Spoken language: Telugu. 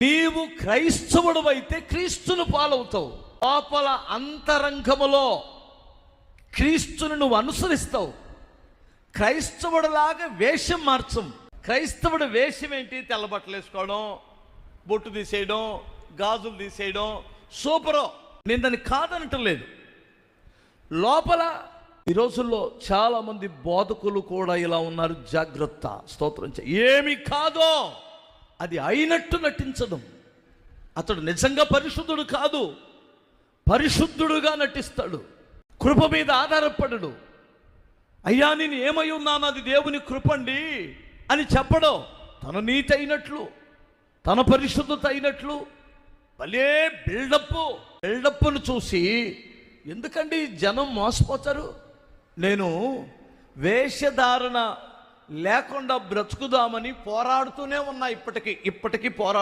నీవు క్రైస్తవుడు అయితే క్రీస్తును పాలవుతావు. లోపల అంతరంగములో క్రీస్తును నువ్వు అనుసరిస్తావు. క్రైస్తవుడిలాగా వేషం మార్చం. క్రైస్తవుడు వేషం ఏంటి? తెల్లబట్టలు వేసుకోవడం, బొట్టు తీసేయడం, గాజులు తీసేయడం, సూపరు. నేను దాన్ని కాదనటం లేదు. లోపల ఈ రోజుల్లో చాలామంది బోధకులు కూడా ఇలా ఉన్నారు. జాగ్రత్త. స్తోత్రం. ఏమి కాదో అది అయినట్టు నటించడం. అతడు నిజంగా పరిశుద్ధుడు కాదు, పరిశుద్ధుడుగా నటిస్తాడు. కృప మీద ఆధారపడడు. అయ్యా నేను ఏమై ఉన్నాను, అది దేవుని కృపండి అని చెప్పడం. తన నీతి అయినట్లు, తన పరిశుద్ధత అయినట్లు భలే బిల్డప్ను చూసి ఎందుకండి జనం మోసపోతారు? నేను వేషధారణ లేకుండా బ్రతుకుదామని పోరాడుతూనే ఉన్నా. ఇప్పటికీ పోరాడు.